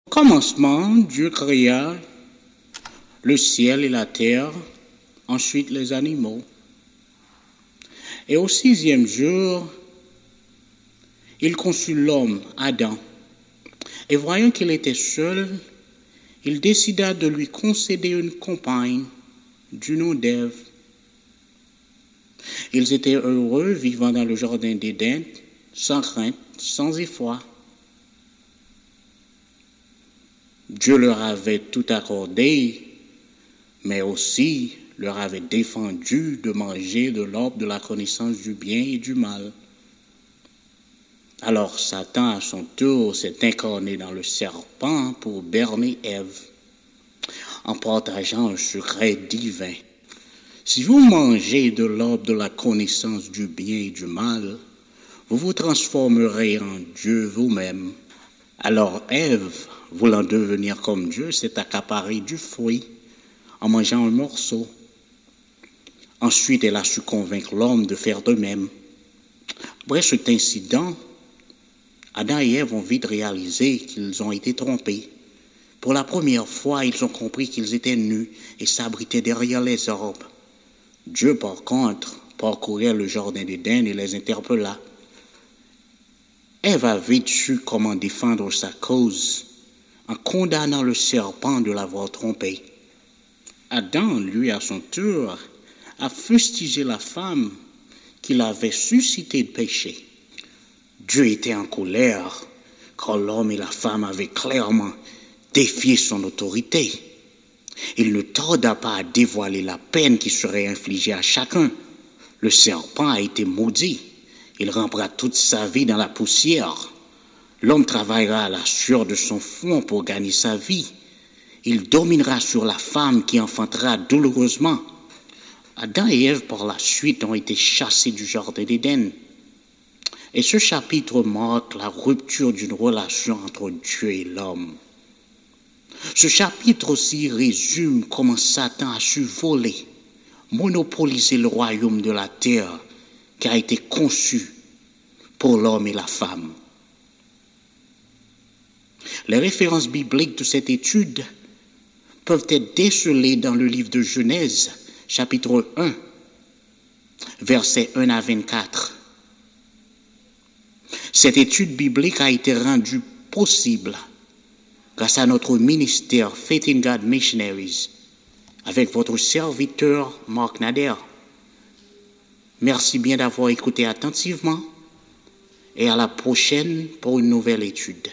Au commencement, Dieu créa le ciel et la terre, ensuite les animaux. Et au 6e jour, il conçut l'homme, Adam. Et voyant qu'il était seul, il décida de lui concéder une compagne du nom d'Ève. Ils étaient heureux vivant dans le jardin d'Éden, sans crainte, sans effroi. Dieu leur avait tout accordé, mais aussi leur avait défendu de manger de l'arbre de la connaissance du bien et du mal. Alors Satan, à son tour, s'est incarné dans le serpent pour berner Ève, en partageant un secret divin. Si vous mangez de l'arbre de la connaissance du bien et du mal, vous vous transformerez en Dieu vous-même. Alors Ève, voulant devenir comme Dieu, s'est accaparée du fruit en mangeant un morceau. Ensuite, elle a su convaincre l'homme de faire de même. Après cet incident, Adam et Ève ont vite réalisé qu'ils ont été trompés. Pour la première fois, ils ont compris qu'ils étaient nus et s'abritaient derrière les arbres. Dieu, par contre, parcourait le jardin d'Éden et les interpella. Ève a vite su comment défendre sa cause en condamnant le serpent de l'avoir trompé. Adam, lui, à son tour, a fustigé la femme qu'il avait suscité le péché. Dieu était en colère car l'homme et la femme avaient clairement défié son autorité. Il ne tarda pas à dévoiler la peine qui serait infligée à chacun. Le serpent a été maudit. Il rampera toute sa vie dans la poussière. L'homme travaillera à la sueur de son front pour gagner sa vie. Il dominera sur la femme qui enfantera douloureusement. Adam et Ève, par la suite, ont été chassés du jardin d'Éden. Et ce chapitre marque la rupture d'une relation entre Dieu et l'homme. Ce chapitre aussi résume comment Satan a su voler, monopoliser le royaume de la terre qui a été conçu pour l'homme et la femme. Les références bibliques de cette étude peuvent être décelées dans le livre de Genèse, chapitre 1, versets 1 à 24. Cette étude biblique a été rendue possible grâce à notre ministère Faith in God Missionaries, avec votre serviteur Marc Nader. Merci bien d'avoir écouté attentivement et à la prochaine pour une nouvelle étude.